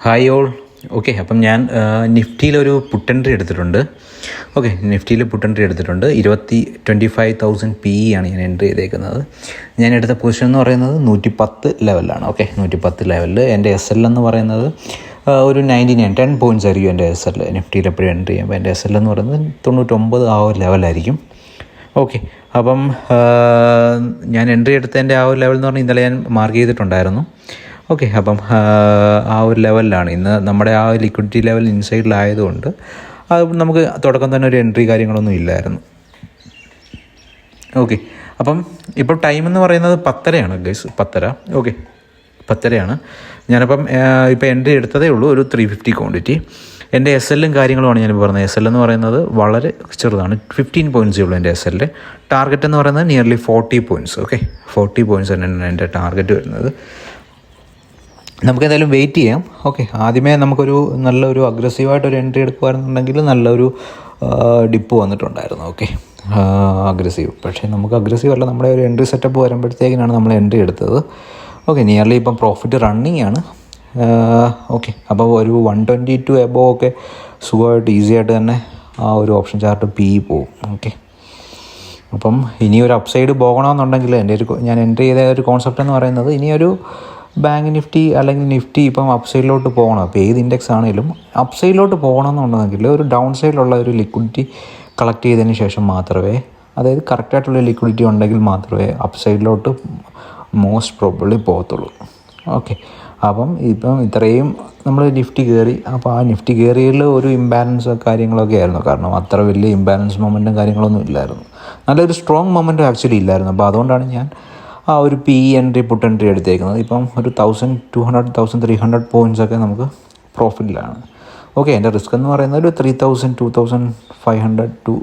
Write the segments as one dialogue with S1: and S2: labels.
S1: Hi all. Okay, അപ്പം ഞാൻ നിഫ്റ്റിയിലൊരു puttu entry എടുത്തിട്ടുണ്ട്. ഓക്കെ, നിഫ്റ്റിയിൽ പുട്ട് എൻട്രി എടുത്തിട്ടുണ്ട്. 25,000 PE ആണ് ഞാൻ എൻട്രി ചെയ്തേക്കുന്നത്. ഞാൻ എടുത്ത പൊസിഷൻ എന്ന് പറയുന്നത് 110 ലെവലിലാണ്. ഓക്കെ, 110 ലെവലിൽ എൻ്റെ SL എന്ന് പറയുന്നത് ഒരു 10 പോയിൻറ്റ്സ് ആയിരിക്കും എൻ്റെ SL. നിഫ്റ്റിയിൽ എപ്പോഴും എൻട്രി ചെയ്യുമ്പോൾ എൻ്റെ SL എന്ന് പറയുന്നത് 99 ആ ഒരു ലെവലായിരിക്കും. ഓക്കെ, അപ്പം ഞാൻ എൻട്രി എടുത്തതിൻ്റെ ആ ഒരു ലെവൽ എന്ന് പറഞ്ഞാൽ ഇന്നലെ ഞാൻ മാർക്ക് ചെയ്തിട്ടുണ്ടായിരുന്നു. ഓക്കെ, അപ്പം ആ ഒരു ലെവലിലാണ് ഇന്ന് നമ്മുടെ ആ ലിക്വിഡിറ്റി ലെവൽ ഇൻസൈഡിലായതുകൊണ്ട് അത് നമുക്ക് തുടക്കം തന്നെ ഒരു എൻട്രി കാര്യങ്ങളൊന്നും ഇല്ലായിരുന്നു. ഓക്കെ, അപ്പം ഇപ്പോൾ ടൈം എന്ന് പറയുന്നത് 10:30 ഗൈസ്. 10:30. ഓക്കെ, 10:30. ഞാനപ്പം ഇപ്പോൾ എൻട്രി എടുത്തതേ ഉള്ളൂ, ഒരു 350 ക്വാണ്ടിറ്റി. എൻ്റെ SLും കാര്യങ്ങളുമാണ് ഞാനിപ്പോൾ പറഞ്ഞത്. SL എന്ന് പറയുന്നത് വളരെ ചെറുതാണ്, 15 പോയിൻറ്റ്സേ ഉള്ളൂ എൻ്റെ SL. ടാർഗറ്റ് എന്ന് പറയുന്നത് നിയർലി 40 പോയിൻറ്റ്സ്. ഓക്കെ, 40 പോയിൻറ്റ്സ് തന്നെയാണ് എൻ്റെ ടാർഗറ്റ് വരുന്നത്. നമുക്കെന്തായാലും വെയിറ്റ് ചെയ്യാം. ഓക്കെ, ആദ്യമേ നമുക്കൊരു നല്ലൊരു അഗ്രസീവായിട്ടൊരു എൻട്രി എടുക്കുവാണെന്നുണ്ടെങ്കിൽ നല്ലൊരു ഡിപ്പ് വന്നിട്ടുണ്ടായിരുന്നു. Okay, aggressive. പക്ഷേ നമുക്ക് അഗ്രസീവ് അല്ല, നമ്മുടെ ഒരു എൻട്രി സെറ്റപ്പ് വരുമ്പോഴത്തേക്കിനാണ് നമ്മൾ എൻട്രി എടുത്തത്. ഓക്കെ, നിയർലി ഇപ്പം പ്രോഫിറ്റ് റണ്ണിങ് ആണ്. ഓക്കെ, അപ്പോൾ ഒരു 122 എബോവ് ഒക്കെ സുഖമായിട്ട് ഈസി ആയിട്ട് തന്നെ ആ ഒരു ഓപ്ഷൻ ചാർട്ട് PE പോകും. ഓക്കെ, അപ്പം ഇനിയൊരു അപ്സൈഡ് പോകണമെന്നുണ്ടെങ്കിൽ ഞാൻ എൻട്രി ചെയ്ത ഒരു കോൺസെപ്റ്റ് എന്ന് പറയുന്നത് ഇനിയൊരു ബാങ്ക് നിഫ്റ്റി അല്ലെങ്കിൽ നിഫ്റ്റി ഇപ്പം അപ്സൈഡിലോട്ട് പോകണം. അപ്പോൾ ഏത് ഇൻഡെക്സ് ആണെങ്കിലും അപ്സൈഡിലോട്ട് പോകണമെന്നുണ്ടെങ്കിൽ ഒരു ഡൗൺ സൈഡിലുള്ള ഒരു ലിക്വിഡിറ്റി കളക്ട് ചെയ്തതിന് ശേഷം മാത്രമേ, അതായത് കറക്റ്റായിട്ടുള്ള ലിക്വിഡിറ്റി ഉണ്ടെങ്കിൽ മാത്രമേ അപ്സൈഡിലോട്ട് മോസ്റ്റ് പ്രോബബ്ലി പോകത്തുള്ളൂ. ഓക്കെ, അപ്പം ഇപ്പം ഇത്രയും നമ്മൾ നിഫ്റ്റി കയറി. അപ്പോൾ ആ നിഫ്റ്റി കയറിയതിൽ ഒരു ഇംബാലൻസ് കാര്യങ്ങളൊക്കെ ആയിരുന്നു. കാരണം അത്ര വലിയ ഇംബാലൻസ് മൊമെൻറ്റും കാര്യങ്ങളൊന്നും ഇല്ലായിരുന്നു. നല്ലൊരു സ്ട്രോങ് മൊമെൻറ്റും ആക്ച്വലി ഇല്ലായിരുന്നു. അപ്പോൾ അതുകൊണ്ടാണ് ഞാൻ ആ ഒരു PE എൻട്രി പുട്ട് എൻട്രി എടുത്തേക്കുന്നത്. ഇപ്പം ഒരു 1200 1300 പോയിൻറ്റ്സ് ഒക്കെ നമുക്ക് പ്രോഫിറ്റിലാണ്. ഓക്കെ, എൻ്റെ റിസ്ക് എന്ന് പറയുന്നത് ഒരു 3000 2500 to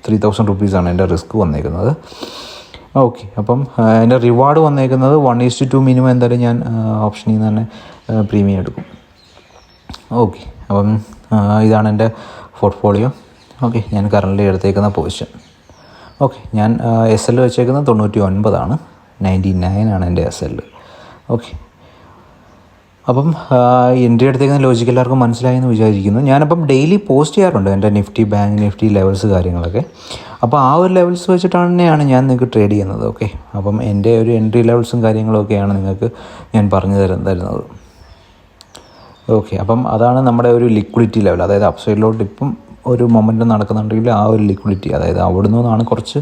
S1: 3000 റുപ്പീസാണ് എൻ്റെ റിസ്ക് വന്നേക്കുന്നത്. ഓക്കെ, അപ്പം എൻ്റെ റിവാർഡ് വന്നേക്കുന്നത് 1:2 മിനിമം എന്തായാലും ഞാൻ ഓപ്ഷനിൽ നിന്ന് തന്നെ പ്രീമിയം എടുക്കും. ഓക്കെ, അപ്പം ഇതാണ് എൻ്റെ പോർട്ട്ഫോളിയോ. ഓക്കെ, ഞാൻ കറൻ്റ് എടുത്തേക്കുന്ന പൊസിഷൻ. ഓക്കെ, ഞാൻ SL വെച്ചേക്കുന്നത് 99 99 ആണ് എൻ്റെ SL. ഓക്കെ, അപ്പം എൻട്രി എടുത്തേക്കുന്ന ലോജിക്ക് എല്ലാവർക്കും മനസ്സിലായി എന്ന് വിചാരിക്കുന്നു. ഞാനപ്പം ഡെയിലി പോസ്റ്റ് ചെയ്യാറുണ്ട് എൻ്റെ നിഫ്റ്റി, ബാങ്ക് നിഫ്റ്റി ലെവൽസ് കാര്യങ്ങളൊക്കെ. അപ്പോൾ ആ ഒരു ലെവൽസ് വെച്ചിട്ടാണ് ഞാൻ നിങ്ങൾക്ക് ട്രേഡ് ചെയ്യുന്നത്. ഓക്കെ, അപ്പം എൻ്റെ ഒരു എൻട്രി ലെവൽസും കാര്യങ്ങളൊക്കെയാണ് നിങ്ങൾക്ക് ഞാൻ പറഞ്ഞു തരുന്നത്. ഓക്കെ, അപ്പം അതാണ് നമ്മുടെ ഒരു ലിക്വിഡിറ്റി ലെവൽ. അതായത് അപ്സൈഡിലോട്ട് ഇപ്പം ഒരു മൊമെൻറ്റം നടക്കുന്നുണ്ടെങ്കിൽ ആ ഒരു ലിക്വിഡിറ്റി, അതായത് അവിടെ നിന്നാണ് കുറച്ച്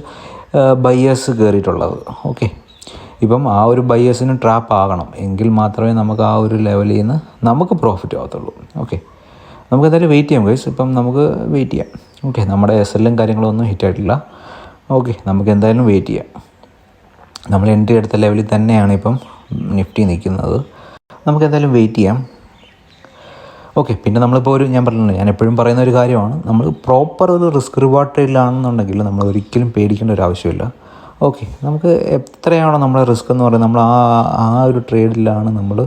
S1: ബയേഴ്സ് കയറിയിട്ടുള്ളത്. ഓക്കെ, ഇപ്പം ആ ഒരു ബയേഴ്സിന് ട്രാപ്പ് ആകണം എങ്കിൽ മാത്രമേ നമുക്ക് ആ ഒരു ലെവലിൽ നിന്ന് നമുക്ക് പ്രോഫിറ്റ് ആകത്തുള്ളൂ. ഓക്കെ, നമുക്ക് എന്തായാലും വെയിറ്റ് ചെയ്യാം ഗൈസ്. ഇപ്പം നമുക്ക് വെയിറ്റ് ചെയ്യാം. ഓക്കെ, നമ്മുടെ SLും കാര്യങ്ങളൊന്നും ഹിറ്റായിട്ടില്ല. ഓക്കെ, നമുക്ക് എന്തായാലും വെയിറ്റ് ചെയ്യാം. നമ്മൾ എൻട്രി എടുത്ത ലെവലിൽ തന്നെയാണ് ഇപ്പം നിഫ്റ്റി നിൽക്കുന്നത്. നമുക്ക് എന്തായാലും വെയിറ്റ് ചെയ്യാം. ഓക്കെ, പിന്നെ നമ്മളിപ്പോൾ ഞാൻ പറഞ്ഞിട്ടുണ്ട്, ഞാൻ എപ്പോഴും പറയുന്ന ഒരു കാര്യമാണ്, നമ്മൾ പ്രോപ്പർ ഒരു റിസ്ക് റിവാർഡ് ട്രേഡിലാണെന്നുണ്ടെങ്കിൽ നമ്മൾ ഒരിക്കലും പേടിക്കേണ്ട ഒരു ആവശ്യമില്ല. ഓക്കെ, നമുക്ക് എത്രയാണോ നമ്മുടെ റിസ്ക് എന്ന് പറയുന്നത്, നമ്മൾ ആ ഒരു ട്രേഡിലാണ് നമ്മൾ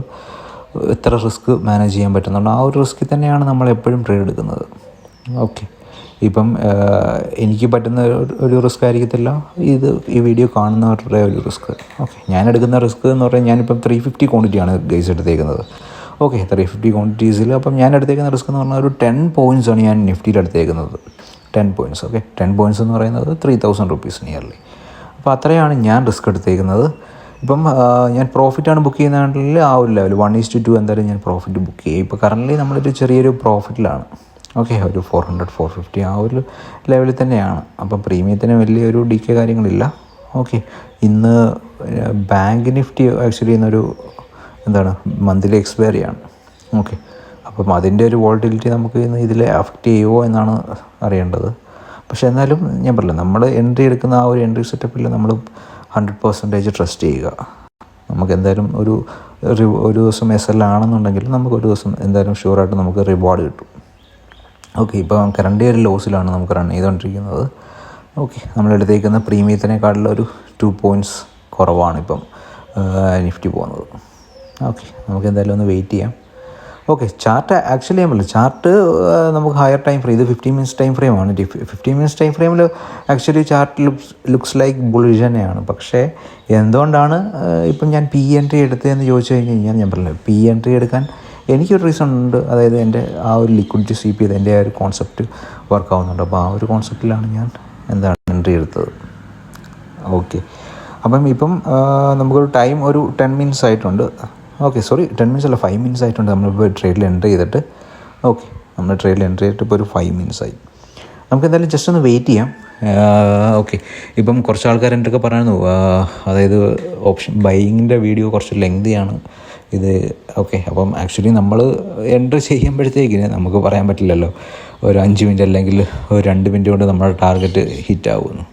S1: എത്ര റിസ്ക് മാനേജ് ചെയ്യാൻ പറ്റുന്നുണ്ട്, ആ ഒരു റിസ്ക്കിൽ തന്നെയാണ് നമ്മൾ എപ്പോഴും ട്രേഡ് എടുക്കുന്നത്. ഓക്കെ, ഇപ്പം എനിക്ക് പറ്റുന്ന ഒരു റിസ്ക് ആയിരിക്കത്തില്ല ഈ വീഡിയോ കാണുന്നവരുടെ ഒരു റിസ്ക്. ഓക്കെ, ഞാൻ എടുക്കുന്ന റിസ്ക് എന്ന് പറഞ്ഞാൽ ഞാനിപ്പം 350 ക്വാണ്ടിറ്റിയാണ് ഗൈസ് എടുത്തേക്കുന്നത്. ഓക്കെ, 350 ക്വാണ്ടിറ്റീസിൽ അപ്പം ഞാൻ എടുത്തേക്കുന്ന റിസ്ക് എന്ന് പറഞ്ഞാൽ ഒരു 10 പോയിൻറ്റ്സാണ് ഞാൻ നിഫ്റ്റിയിൽ എടുത്തേക്കുന്നത്. 10 പോയിൻറ്റ്സ്. ഓക്കെ, 10 പോയിൻറ്റ്സ് എന്ന് പറയുന്നത് 3000 റുപ്പീസ് നിയർലി. അപ്പോൾ അത്രയാണ് ഞാൻ റിസ്ക് എടുത്തേക്കുന്നത്. ഇപ്പം ഞാൻ പ്രോഫിറ്റാണ് ബുക്ക് ചെയ്യുന്നതാണെങ്കിൽ ആ ഒരു ലെവൽ 1:2 എന്തായാലും ഞാൻ പ്രോഫിറ്റ് ബുക്ക് ചെയ്യും. ഇപ്പോൾ കറൻ്റ് നമ്മളൊരു ചെറിയൊരു പ്രോഫിറ്റിലാണ്. ഓക്കെ, ഒരു 400-450 ആ ഒരു ലെവലിൽ തന്നെയാണ്. അപ്പം പ്രീമിയത്തിന് വലിയൊരു DK കാര്യങ്ങളില്ല. ഓക്കെ, ഇന്ന് ബാങ്ക് നിഫ്റ്റി ആക്ച്വലി ഇന്നൊരു മന്ത്ലി എക്സ്പയറിയാണ്. ഓക്കെ, അപ്പം അതിൻ്റെ ഒരു വോളറ്റിലിറ്റി നമുക്ക് ഇന്ന് ഇതിൽ അഫക്റ്റ് ചെയ്യുമോ എന്നാണ് അറിയേണ്ടത്. പക്ഷേ എന്നാലും ഞാൻ പറഞ്ഞില്ല, നമ്മൾ എൻട്രി എടുക്കുന്ന ആ ഒരു എൻട്രി സെറ്റപ്പിൽ നമ്മൾ 100% ട്രസ്റ്റ് ചെയ്യുക. നമുക്ക് എന്തായാലും ഒരു ദിവസം SL ആണെന്നുണ്ടെങ്കിൽ നമുക്ക് ഒരു ദിവസം എന്തായാലും ഷുവറായിട്ട് നമുക്ക് റിവാർഡ് കിട്ടും. ഓക്കെ, ഇപ്പം കറണ്ട് ഒരു ലോസിലാണ് നമുക്ക് റൺ ചെയ്തുകൊണ്ടിരിക്കുന്നത്. ഓക്കെ, നമ്മളെടുത്തേക്കുന്ന പ്രീമിയത്തിനേക്കാളുള്ള ഒരു 2 പോയിൻറ്റ്സ് കുറവാണ് ഇപ്പം നിഫ്റ്റി പോകുന്നത്. ഓക്കെ, നമുക്ക് എന്തായാലും ഒന്ന് വെയിറ്റ് ചെയ്യാം. ഓക്കെ, ചാർട്ട് ആക്ച്വലി ഞാൻ പറഞ്ഞു, ചാർട്ട് നമുക്ക് ഹയർ ടൈം ഫ്രെയിം, ഇത് 15 മിനിറ്റ്സ് ടൈം ഫ്രെയിമാണ്. 15 മിനിറ്റ്സ് ടൈം ഫ്രെയിമിൽ actually chart looks like bullish തന്നെയാണ്. പക്ഷേ എന്തുകൊണ്ടാണ് ഇപ്പം ഞാൻ PE എൻട്രി എടുത്തതെന്ന് ചോദിച്ചു കഴിഞ്ഞാൽ ഞാൻ പറഞ്ഞില്ല, PE എൻട്രി എടുക്കാൻ എനിക്കൊരു റീസൺ ഉണ്ട്, അതായത് എൻ്റെ ആ ഒരു ലിക്വിഡിറ്റി സ്വീപ്പ് ചെയ്ത് എൻ്റെ ആ ഒരു കോൺസെപ്റ്റ് വർക്ക് ആവുന്നുണ്ട്. അപ്പോൾ ആ ഒരു കോൺസെപ്റ്റിലാണ് ഞാൻ എൻട്രി എടുത്തത്. ഓക്കെ, അപ്പം ഇപ്പം നമുക്കൊരു ടൈം ഒരു 10 മിനിറ്റ്സ് ആയിട്ടുണ്ട്. ഓക്കെ, സോറി 10 മിനിറ്റ്സ് അല്ല, 5 മിനിറ്റ്സ് ആയിട്ടുണ്ട് നമ്മളിപ്പോൾ ട്രേഡിൽ എൻട്രി ചെയ്തിട്ട്. ഓക്കെ, നമ്മൾ ട്രേഡിൽ എൻട്രി ചെയ്തിട്ട് ഇപ്പോൾ ഒരു 5 മിനിറ്റ്സ് ആയി. നമുക്ക് എന്തായാലും ജസ്റ്റ് ഒന്ന് വെയിറ്റ് ചെയ്യാം. ഓക്കെ, ഇപ്പം കുറച്ച് ആൾക്കാർ എൻ്റെ ഒക്കെ പറഞ്ഞു, അതായത് ഓപ്ഷൻ ബൈയിങ്ങിൻ്റെ വീഡിയോ കുറച്ച് ലെങ്തിയാണ് ഇത്. ഓക്കെ, അപ്പം ആക്ച്വലി നമ്മൾ എൻട്രി ചെയ്യുമ്പോഴത്തേക്കിന് നമുക്ക് പറയാൻ പറ്റില്ലല്ലോ ഒരു 5 മിനിറ്റ് അല്ലെങ്കിൽ ഒരു 2 മിനിറ്റ് കൊണ്ട് നമ്മുടെ ടാർഗറ്റ് ഹിറ്റ് ആകുമെന്ന്.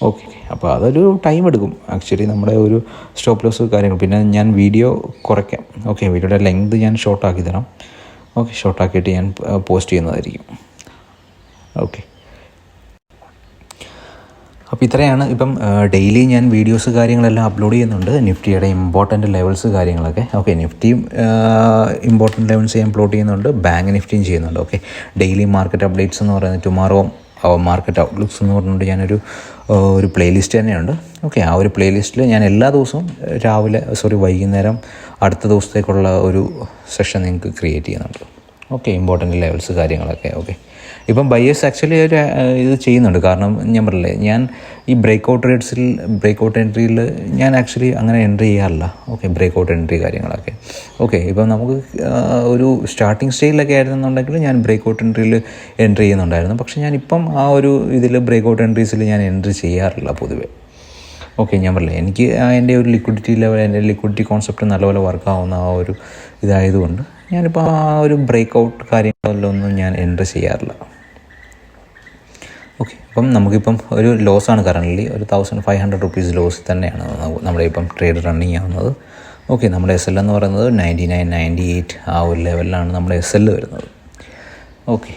S1: ഓക്കെ, അപ്പോൾ അതൊരു ടൈം എടുക്കും ആക്ച്വലി നമ്മുടെ ഒരു സ്റ്റോപ്പ് ലോസ് കാര്യങ്ങൾ. പിന്നെ ഞാൻ വീഡിയോ കുറയ്ക്കാം. ഓക്കെ, വീഡിയോയുടെ ലെങ്ത് ഞാൻ ഷോർട്ടാക്കി തരാം. ഓക്കെ, ഷോർട്ടാക്കിയിട്ട് ഞാൻ പോസ്റ്റ് ചെയ്യുന്നതായിരിക്കും. ഓക്കെ, അപ്പോൾ ഇത്രയാണ്. ഇപ്പം ഡെയിലി ഞാൻ വീഡിയോസ് കാര്യങ്ങളെല്ലാം അപ്ലോഡ് ചെയ്യുന്നുണ്ട്, നിഫ്റ്റിയുടെ ഇമ്പോർട്ടൻറ്റ് ലെവൽസ് കാര്യങ്ങളൊക്കെ. ഓക്കെ, നിഫ്റ്റിയും ഇമ്പോർട്ടൻറ്റ് ലെവൽസ് ഞാൻ അപ്ലോഡ് ചെയ്യുന്നുണ്ട്, ബാങ്ക് നിഫ്റ്റിയും ചെയ്യുന്നുണ്ട്. ഓക്കെ, ഡെയിലി മാർക്കറ്റ് അപ്ഡേറ്റ്സ് എന്ന് പറയുന്നത് ടുമാറോ മാർക്കറ്റ് ഔട്ട്ലുക്സ് എന്ന് പറഞ്ഞുകൊണ്ട് ഞാനൊരു പ്ലേലിസ്റ്റ് തന്നെയുണ്ട്. ഓക്കെ, ആ ഒരു പ്ലേലിസ്റ്റിൽ ഞാൻ എല്ലാ ദിവസവും വൈകുന്നേരം അടുത്ത ദിവസത്തേക്കുള്ള ഒരു സെഷൻ നിങ്ങൾക്ക് ക്രിയേറ്റ് ചെയ്യുന്നുണ്ട്. ഓക്കെ, ഇമ്പോർട്ടൻറ്റ് ലെവൽസ് കാര്യങ്ങളൊക്കെ. ഓക്കെ, ഇപ്പം ബയേഴ്സ് ആക്ച്വലി ഒരു ഇത് ചെയ്യുന്നുണ്ട്. കാരണം ഞാൻ പറഞ്ഞില്ലേ, ഞാൻ ഈ ബ്രേക്കൗട്ട് എൻട്രിയിൽ ഞാൻ ആക്ച്വലി അങ്ങനെ എൻട്രി ചെയ്യാറില്ല. ഓക്കെ, ബ്രേക്കൗട്ട് എൻട്രി കാര്യങ്ങളൊക്കെ. ഓക്കെ, ഇപ്പം നമുക്ക് ഒരു സ്റ്റാർട്ടിങ് സ്റ്റേജിലൊക്കെ ആയിരുന്നുണ്ടെങ്കിൽ ഞാൻ ബ്രേക്കൗട്ട് എൻട്രിയിൽ എൻട്രി ചെയ്യുന്നുണ്ടായിരുന്നു. പക്ഷേ ഞാനിപ്പം ആ ഒരു ഇതിൽ ബ്രേക്കൗട്ട് എൻട്രീസിൽ ഞാൻ എൻട്രി ചെയ്യാറില്ല പൊതുവെ. ഓക്കെ, ഞാൻ പറഞ്ഞില്ലേ, എനിക്ക് എൻ്റെ ഒരു ലിക്വിഡിറ്റി ലെവൽ, എൻ്റെ ലിക്വിഡിറ്റി കോൺസെപ്റ്റ് നല്ലപോലെ വർക്കാവുന്ന ആ ഒരു ഇതായതുകൊണ്ട് ഞാനിപ്പോൾ ആ ഒരു ബ്രേക്കൗട്ട് കാര്യങ്ങളിലൊന്നും ഞാൻ എൻട്രി ചെയ്യാറില്ല. ഓക്കെ, അപ്പം നമുക്കിപ്പം ഒരു ലോസാണ് കറൻ്റ്ലി ഒരു 1500 റുപ്പീസ് ലോസ് തന്നെയാണ് നമ്മുടെ ഇപ്പം ട്രേഡ് റണ്ണിങ് ആവുന്നത്. ഓക്കെ, നമ്മുടെ SL എന്ന് പറയുന്നത് 99, 98 ആ ഒരു ലെവലിലാണ് നമ്മുടെ SL വരുന്നത്. ഓക്കെ,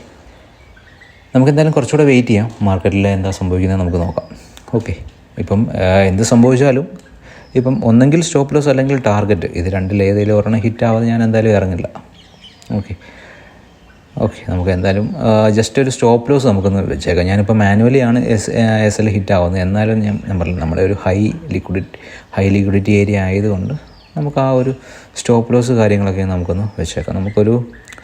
S1: നമുക്കെന്തായാലും കുറച്ചുകൂടെ വെയിറ്റ് ചെയ്യാം, മാർക്കറ്റിൽ എന്താ സംഭവിക്കുന്നത് നമുക്ക് നോക്കാം. ഓക്കെ, ഇപ്പം എന്ത് സംഭവിച്ചാലും ഇപ്പം ഒന്നെങ്കിൽ സ്റ്റോപ്പ് ലോസ് അല്ലെങ്കിൽ ടാർഗറ്റ്, ഇത് രണ്ടിലേതെങ്കിലും ഒരെണ്ണം ഹിറ്റ് ആവാതെ ഞാൻ എന്തായാലും ഇറങ്ങില്ല. ഓക്കെ, നമുക്ക് എന്തായാലും ജസ്റ്റ് ഒരു സ്റ്റോപ്പ് ലോസ് നമുക്കൊന്ന് വെച്ചേക്കാം. ഞാനിപ്പോൾ മാനുവലിയാണ് SL ഹിറ്റ് ആവുന്നത്. എന്നാലും ഞാൻ പറഞ്ഞു, നമ്മുടെ ഒരു ഹൈ ലിക്വിഡിറ്റി ഏരിയ ആയതുകൊണ്ട് നമുക്ക് ആ ഒരു സ്റ്റോപ്പ് ലോസ് കാര്യങ്ങളൊക്കെ നമുക്കൊന്ന് വെച്ചേക്കാം. നമുക്കൊരു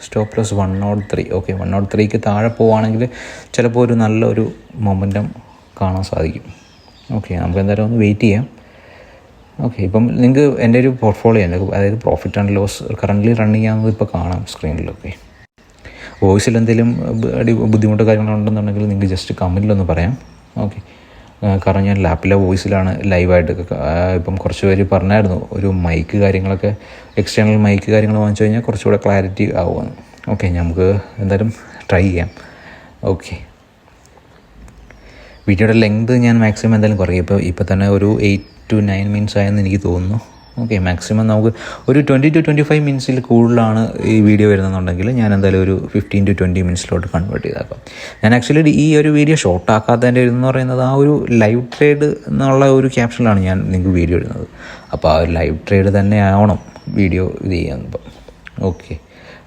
S1: സ്റ്റോപ്പ് ലോസ് 103. ഓക്കെ, 103ക്ക് താഴെ പോവുകയാണെങ്കിൽ ചിലപ്പോൾ ഒരു നല്ലൊരു മൊമെൻറ്റം കാണാൻ സാധിക്കും. ഓക്കെ, നമുക്ക് എന്തായാലും ഒന്ന് വെയിറ്റ് ചെയ്യാം. ഓക്കെ, ഇപ്പം നിങ്ങൾക്ക് എൻ്റെ ഒരു പോർട്ട്ഫോളിയോ ഉണ്ട്, അതായത് profit and loss currently running ആകുന്നത് ഇപ്പോൾ കാണാം സ്ക്രീനിലൊക്കെ. വോയിസിൽ എന്തെങ്കിലും ബുദ്ധിമുട്ടോ കാര്യങ്ങളുണ്ടെന്നുണ്ടെങ്കിൽ നിങ്ങൾക്ക് ജസ്റ്റ് കമൻറ്റിലൊന്ന് പറയാം. ഓക്കെ, കാരണം ഞാൻ ലാപ്പിലെ വോയിസിലാണ് ലൈവായിട്ട്. ഇപ്പം കുറച്ച് പേര് പറഞ്ഞായിരുന്നു ഒരു മൈക്ക് കാര്യങ്ങളൊക്കെ, എക്സ്റ്റേണൽ മൈക്ക് കാര്യങ്ങൾ വാങ്ങിച്ചു കഴിഞ്ഞാൽ കുറച്ചുകൂടെ ക്ലാരിറ്റി ആവുമെന്ന്. ഓക്കെ, നമുക്ക് എന്തായാലും ട്രൈ ചെയ്യാം. ഓക്കെ, വീഡിയോയുടെ ലെങ്ത് ഞാൻ മാക്സിമം എന്തായാലും കുറയും. ഇപ്പോൾ തന്നെ ഒരു 8 to 9 മിനിറ്റ്സ് ആയെന്ന് എനിക്ക് തോന്നുന്നു. ഓക്കെ, മാക്സിമം നമുക്ക് ഒരു 20 to 25 മിനിറ്റ്സിൽ കൂടുതലാണ് ഈ വീഡിയോ വരുന്നതെന്നുണ്ടെങ്കിൽ ഞാൻ എന്തായാലും ഒരു 15 to 20 മിനിറ്റ്സിലോട്ട് കൺവേർട്ട് ചെയ്താക്കാം. ഞാൻ ആക്ച്വലി ഈ ഒരു വീഡിയോ ഷോർട്ട് ആക്കാത്തതിൻ്റെ ഇതെന്ന് പറയുന്നത് ആ ഒരു ലൈവ് ട്രേഡ് എന്നുള്ള ഒരു ക്യാപ്ഷനിലാണ് ഞാൻ നിങ്ങൾക്ക് വീഡിയോ ഇടുന്നത്. അപ്പോൾ ആ ഒരു ലൈവ് ട്രേഡ് തന്നെ ആവണം വീഡിയോ ഇത് ചെയ്യുന്നത്. ഓക്കെ,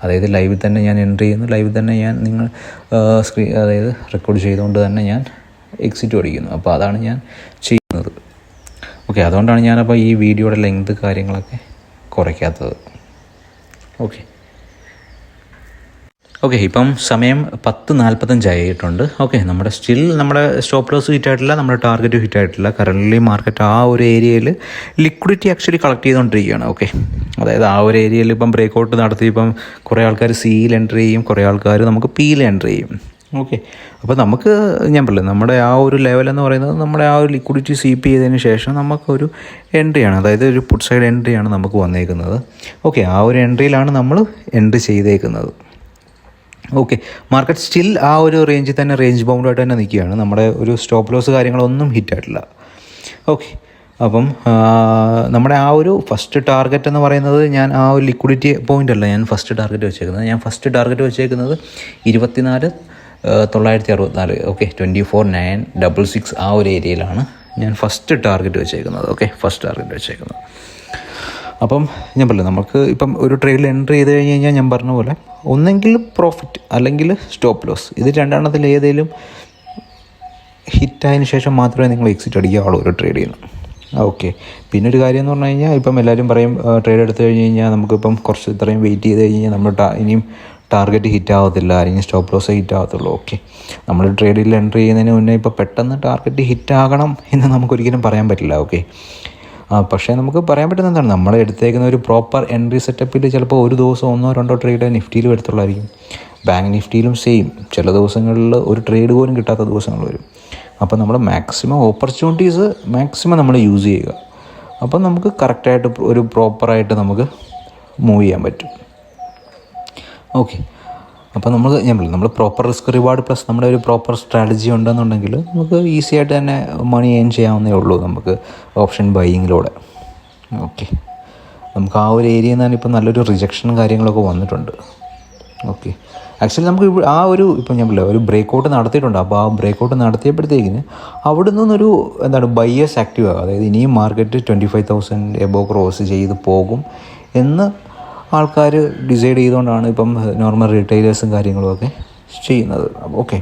S1: അതായത് ലൈവിൽ തന്നെ ഞാൻ എൻട്രി ചെയ്യുന്നു, ലൈവിൽ തന്നെ ഞാൻ അതായത് റെക്കോർഡ് ചെയ്തുകൊണ്ട് തന്നെ ഞാൻ എക്സിറ്റ് അടിക്കുന്നു. അപ്പോൾ അതാണ് ഞാൻ ചെയ്യുന്നത്. ഓക്കെ, അതുകൊണ്ടാണ് ഞാനപ്പോൾ ഈ വീഡിയോയുടെ ലെങ്ത് കാര്യങ്ങളൊക്കെ കുറയ്ക്കാത്തത്. ഓക്കെ, ഇപ്പം സമയം 10:45 ആയിട്ടുണ്ട്. ഓക്കെ, നമ്മുടെ സ്റ്റോപ്പ് ലോസ് ഹിറ്റ് ആയിട്ടില്ല, നമ്മുടെ ടാർഗറ്റ് ഹിറ്റ് ആയിട്ടില്ല. കറൻ്റ്ലി മാർക്കറ്റ് ആ ഒരു ഏരിയയിൽ ലിക്വിഡിറ്റി ആക്ച്വലി കളക്ട് ചെയ്തുകൊണ്ടിരിക്കുകയാണ്. ഓക്കെ, അതായത് ആ ഒരു ഏരിയയിൽ ഇപ്പം ബ്രേക്കൗട്ട് നടത്തി ഇപ്പം കുറേ ആൾക്കാർ സിയിൽ എൻട്രി ചെയ്യും, കുറേ ആൾക്കാർ നമുക്ക് പിയിൽ എൻട്രി ചെയ്യും. ഓക്കെ, അപ്പോൾ നമുക്ക് ഞാൻ പറഞ്ഞു നമ്മുടെ ആ ഒരു ലെവലെന്ന് പറയുന്നത് നമ്മുടെ ആ ഒരു ലിക്വിഡിറ്റി സ്വീപ്പ് ചെയ്തതിന് ശേഷം നമുക്കൊരു എൻട്രിയാണ്, അതായത് ഒരു പുട്ട് സൈഡ് എൻട്രിയാണ് നമുക്ക് വന്നേക്കുന്നത്. ഓക്കെ, ആ ഒരു എൻട്രിയിലാണ് നമ്മൾ എൻട്രി ചെയ്തേക്കുന്നത്. ഓക്കെ, മാർക്കറ്റ് സ്റ്റിൽ ആ ഒരു റേഞ്ചിൽ തന്നെ റേഞ്ച് ബൗണ്ടായിട്ട് തന്നെ നിൽക്കുകയാണ്. നമ്മുടെ ഒരു സ്റ്റോപ്പ് ലോസ് കാര്യങ്ങളൊന്നും ഹിറ്റായിട്ടില്ല. ഓക്കെ, അപ്പം നമ്മുടെ ആ ഒരു ഫസ്റ്റ് ടാർഗറ്റ് എന്ന് പറയുന്നത് ഞാൻ ആ ഒരു ലിക്വിഡിറ്റി പോയിൻ്റ് അല്ല ഞാൻ ഫസ്റ്റ് ടാർഗറ്റ് വെച്ചേക്കുന്നത് 24,964. ഓക്കെ, 24,966 ആ ഒരു ഏരിയയിലാണ് ഞാൻ ഫസ്റ്റ് ടാർഗറ്റ് വെച്ചേക്കുന്നത്. ഓക്കെ, ഫസ്റ്റ് ടാർഗറ്റ് വെച്ചേക്കുന്നത്. അപ്പം ഞാൻ പറഞ്ഞു നമുക്ക് ഇപ്പം ഒരു ട്രേഡിൽ എൻട്രി ചെയ്ത് കഴിഞ്ഞ് കഴിഞ്ഞാൽ ഞാൻ പറഞ്ഞ പോലെ ഒന്നെങ്കിൽ പ്രോഫിറ്റ് അല്ലെങ്കിൽ സ്റ്റോപ്പ് ലോസ്, ഇത് രണ്ടെണ്ണത്തിൽ ഏതെങ്കിലും ഹിറ്റായതിനു ശേഷം മാത്രമേ നിങ്ങൾ എക്സിറ്റ് അടിക്കുകയുള്ളൂ ഒരു ട്രേഡ് ചെയ്യുന്നത്. ഓക്കെ. പിന്നെ ഒരു കാര്യം എന്ന് പറഞ്ഞു കഴിഞ്ഞാൽ ഇപ്പം എല്ലാവരും പറയും ട്രേഡ് എടുത്തു കഴിഞ്ഞ് കഴിഞ്ഞാൽ നമുക്കിപ്പം കുറച്ച് ഇത്രയും വെയിറ്റ് ചെയ്ത് കഴിഞ്ഞാൽ നമ്മൾ ഇനിയും ടാർഗറ്റ് ഹിറ്റ് ആവത്തില്ല, അല്ലെങ്കിൽ സ്റ്റോപ്പ് ലോസ് ഹിറ്റ് ആവത്തുള്ളൂ. ഓക്കെ, നമ്മൾ ട്രേഡിൽ എൻ്റർ ചെയ്യുന്നതിന് മുന്നേ ഇപ്പോൾ പെട്ടെന്ന് ടാർഗറ്റ് ഹിറ്റ് ആകണം എന്ന് നമുക്കൊരിക്കലും പറയാൻ പറ്റില്ല. ഓക്കെ, പക്ഷേ നമുക്ക് പറയാൻ പറ്റുന്ന എന്താണ്, നമ്മൾ എടുത്തേക്കുന്ന ഒരു പ്രോപ്പർ എൻട്രി സെറ്റപ്പിൽ ചിലപ്പോൾ ഒരു ദിവസം 1-2 ട്രേഡ് നിഫ്റ്റിയിൽ വരത്തുള്ളായിരിക്കും. ബാങ്ക് നിഫ്റ്റിയിലും സെയിം, ചില ദിവസങ്ങളിൽ ഒരു ട്രേഡ് പോലും കിട്ടാത്ത ദിവസങ്ങൾ വരും. അപ്പോൾ നമ്മൾ മാക്സിമം ഓപ്പർച്യൂണിറ്റീസ് മാക്സിമം നമ്മൾ യൂസ് ചെയ്യുക. അപ്പം നമുക്ക് കറക്റ്റായിട്ട് ഒരു പ്രോപ്പറായിട്ട് നമുക്ക് മൂവ് ചെയ്യാൻ പറ്റും. ഓക്കെ, അപ്പോൾ നമ്മൾ പ്രോപ്പർ റിസ്ക് റിവാർഡ് പ്ലസ് നമ്മുടെ ഒരു പ്രോപ്പർ സ്ട്രാറ്റജി ഉണ്ടെന്നുണ്ടെങ്കിൽ നമുക്ക് ഈസി ആയിട്ട് തന്നെ മണി ഏൺ ചെയ്യാവുന്നേ ഉള്ളൂ നമുക്ക് ഓപ്ഷൻ ബൈയിങ്ങിലൂടെ. ഓക്കെ, നമുക്ക് ആ ഒരു ഏരിയയിൽ നിന്നാണ് ഇപ്പോൾ നല്ലൊരു റിജക്ഷനും കാര്യങ്ങളൊക്കെ വന്നിട്ടുണ്ട്. ഓക്കെ, ആക്ച്വലി നമുക്ക് ഇപ്പം ഞാൻ ഒരു ബ്രേക്കൗട്ട് നടത്തിയിട്ടുണ്ട്. അപ്പോൾ ആ ബ്രേക്കൗട്ട് നടത്തിയപ്പോഴത്തേക്കിന് അവിടെ നിന്നൊരു ബയ്യേഴ്സ് ആക്റ്റീവ് ആകുക, അതായത് ഇനിയും മാർക്കറ്റ് 25,000 എബോ ക്രോസ് ചെയ്ത് പോകും എന്ന് ആൾക്കാർ ഡിസൈഡ് ചെയ്തുകൊണ്ടാണ് ഇപ്പം നോർമൽ റീറ്റെയിലേഴ്സും കാര്യങ്ങളുമൊക്കെ ചെയ്യുന്നത്. ഓക്കെ,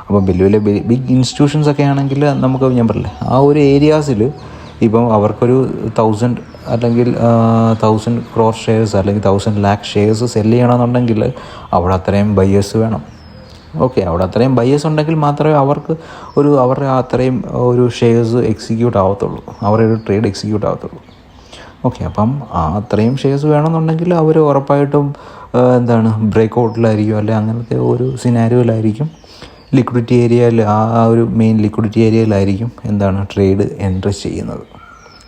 S1: അപ്പം വലിയ ബിഗ് ഇൻസ്റ്റിറ്റ്യൂഷൻസൊക്കെ ആണെങ്കിൽ നമുക്ക് ഞാൻ പറഞ്ഞില്ലേ ആ ഒരു ഏരിയാസിൽ ഇപ്പം അവർക്കൊരു 1000 അല്ലെങ്കിൽ 1000 crore ഷെയർസ് അല്ലെങ്കിൽ 1,000 lakh ഷെയർസ് സെല്ല് ചെയ്യണമെന്നുണ്ടെങ്കിൽ അവിടെ അത്രയും ബയ്യേഴ്സ് വേണം. ഓക്കെ, അവിടെ അത്രയും ബയ്യേഴ്സ് ഉണ്ടെങ്കിൽ മാത്രമേ അവരുടെ അത്രയും ഒരു ഷെയർസ് എക്സിക്യൂട്ട് ആവത്തുള്ളൂ, അവരുടെ ഒരു ട്രേഡ് എക്സിക്യൂട്ട് ആവത്തുള്ളൂ. ഓക്കെ, അപ്പം അത്രയും ഷെയർസ് വേണമെന്നുണ്ടെങ്കിൽ അവർ ഉറപ്പായിട്ടും ബ്രേക്കൗട്ടിലായിരിക്കും, അല്ലെങ്കിൽ അങ്ങനത്തെ ഒരു സിനാരിയോയിലായിരിക്കും, ലിക്വിഡിറ്റി ഏരിയയിൽ ആ ഒരു മെയിൻ ലിക്വിഡിറ്റി ഏരിയയിലായിരിക്കും ട്രേഡ് എൻട്രി ചെയ്യുന്നത്.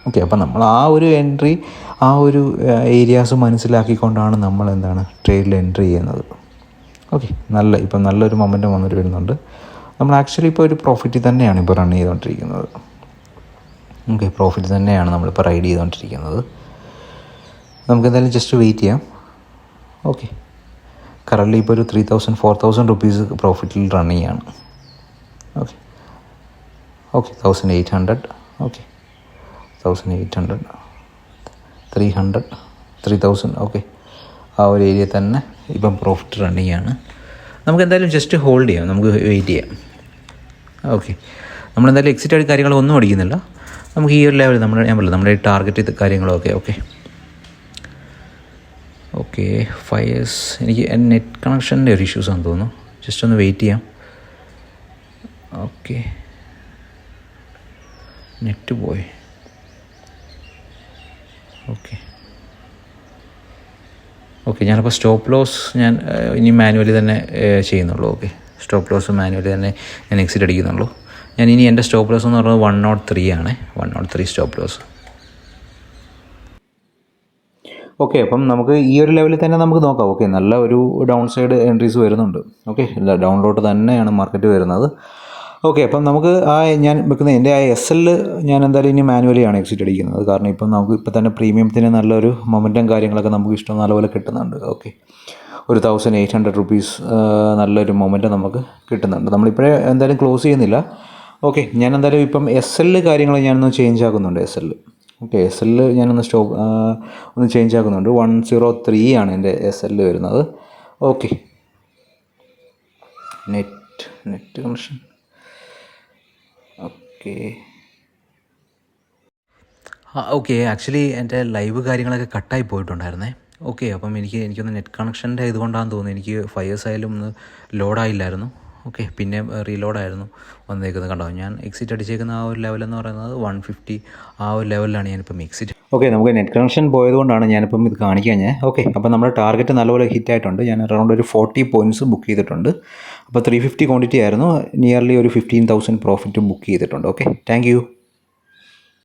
S1: ഓക്കെ, അപ്പം നമ്മൾ ആ ഒരു എൻട്രി ആ ഒരു ഏരിയാസ് മനസ്സിലാക്കിക്കൊണ്ടാണ് നമ്മൾ ട്രേഡിൽ എൻട്രി ചെയ്യുന്നത്. ഓക്കെ, ഇപ്പം നല്ലൊരു മൊമെൻറ്റം വന്നിട്ട് വരുന്നുണ്ട്. നമ്മൾ ആക്ച്വലി ഇപ്പോൾ ഒരു പ്രോഫിറ്റിൽ തന്നെയാണ് ഇപ്പോൾ റൺ ചെയ്തുകൊണ്ടിരിക്കുന്നത്. ഓക്കെ, പ്രോഫിറ്റ് തന്നെയാണ് നമ്മളിപ്പോൾ റൈഡ് ചെയ്തുകൊണ്ടിരിക്കുന്നത്. നമുക്കെന്തായാലും ജസ്റ്റ് വെയിറ്റ് ചെയ്യാം. ഓക്കെ, കറൻറ്റ്ലി ഇപ്പോൾ ഒരു 3,000-4,000 റുപ്പീസ് പ്രോഫിറ്റിൽ റൺ ചെയ്യാണ്. Okay, 1,800, okay 1,800, 300, 3,000. ഓക്കെ, ആ ഒരു ഏരിയ തന്നെ ഇപ്പം പ്രോഫിറ്റ് റൺ ചെയ്യാണ്. നമുക്ക് എന്തായാലും ജസ്റ്റ് ഹോൾഡ് ചെയ്യാം, നമുക്ക് വെയിറ്റ് ചെയ്യാം. ഓക്കെ, നമ്മളെന്തായാലും എക്സിറ്റ് ആയിട്ട് കാര്യങ്ങളൊന്നും അടിക്കുന്നില്ല. നമുക്ക് ഈ ഒരു ലെവൽ നമ്മുടെ ടാർഗറ്റ് കാര്യങ്ങളൊക്കെ. ഓക്കെ, 5 years എനിക്ക് നെറ്റ് കണക്ഷൻ്റെ ഒരു ഇഷ്യൂസ് ആണെന്ന് തോന്നുന്നു. ജസ്റ്റ് ഒന്ന് വെയിറ്റ് ചെയ്യാം. ഓക്കെ, നെറ്റ് പോയി. ഓക്കെ, ഞാനപ്പോൾ സ്റ്റോപ്പ് ലോസ് ഇനി മാനുവലി തന്നെ ചെയ്യുന്നുള്ളൂ. ഓക്കെ, സ്റ്റോപ്പ് ലോസ് മാനുവലി തന്നെ ഞാൻ എക്സിറ്റ് അടിക്കുന്നുള്ളൂ. ഇനി എൻ്റെ സ്റ്റോപ്പ് ലോസ് എന്ന് പറയുന്നത് 103 ആണ്, 103 സ്റ്റോപ്പ് ലോസ്. ഓക്കെ, അപ്പം നമുക്ക് ഈ ഒരു ലെവലിൽ തന്നെ നമുക്ക് നോക്കാം. ഓക്കെ, നല്ല ഒരു ഡൗൺ സൈഡ് എൻട്രീസ് വരുന്നുണ്ട്. ഓക്കെ, ഡൗണിലോട്ട് തന്നെയാണ് മാർക്കറ്റ് വരുന്നത്. ഓക്കെ, അപ്പം നമുക്ക് ഞാൻ വെക്കുന്ന എൻ്റെ SL ഞാൻ എന്തായാലും ഇനി മാനുവലിയാണ് എക്സിറ്റ് അടിക്കുന്നത്. കാരണം ഇപ്പം നമുക്ക് ഇപ്പം തന്നെ പ്രീമിയത്തിന് നല്ലൊരു മൊമെൻറ്റം കാര്യങ്ങളൊക്കെ നമുക്ക് ഇഷ്ടം നല്ലപോലെ കിട്ടുന്നുണ്ട്. ഓക്കെ, ഒരു 1,800 റുപ്പീസ് നല്ലൊരു മൊമെൻറ്റം നമുക്ക് കിട്ടുന്നുണ്ട്. നമ്മളിപ്പോഴേ എന്തായാലും ക്ലോസ് ചെയ്യുന്നില്ല. ഓക്കെ, ഞാൻ എന്തായാലും ഇപ്പം SL കാര്യങ്ങൾ ഞാനൊന്ന് ചേഞ്ച് ആക്കുന്നുണ്ട്. ഓക്കെ, SL ഞാനൊന്ന് ഒന്ന് ചേഞ്ച് ആക്കുന്നുണ്ട്. 103 ആണ് എൻ്റെ SL വരുന്നത്. Okay, net connection. Okay, actually എൻ്റെ ലൈവ് കാര്യങ്ങളൊക്കെ കട്ടായി പോയിട്ടുണ്ടായിരുന്നേ. ഓക്കെ, അപ്പം എനിക്കൊന്ന് നെറ്റ് കണക്ഷൻ്റെ ഇതുകൊണ്ടാണെന്ന് തോന്നുന്നു എനിക്ക് 5 years ആയാലും ഒന്ന് ലോഡായില്ലായിരുന്നു. ഓക്കെ, പിന്നെ റീലോഡായിരുന്നു വന്നേക്കുന്നത്. കണ്ടോ, ഞാൻ എക്സിറ്റ് അടിച്ചേക്കുന്ന ആ ഒരു ലെവലെന്ന് പറയുന്നത് 150 ആ ഒരു ലെവലിലാണ് ഞാനിപ്പം എക്സിറ്റ്. ഓക്കെ, നമുക്ക് നെറ്റ് കണക്ഷൻ പോയതുകൊണ്ടാണ് ഞാനിപ്പം ഇത് കാണിക്കാൻ. ഓക്കെ, അപ്പോൾ നമ്മുടെ ടാർഗറ്റ് നല്ലപോലെ ഹിറ്റ് ആയിട്ടുണ്ട്. ഞാൻ അറൗണ്ട് ഒരു 40 പോയിൻറ്റ്സ് ബുക്ക് ചെയ്തിട്ടുണ്ട്. അപ്പോൾ 350 ക്വാണ്ടിറ്റി ആയിരുന്നു, നിയർലി ഒരു 15,000 പ്രോഫിറ്റ് ബുക്ക് ചെയ്തിട്ടുണ്ട്. Okay, thank you.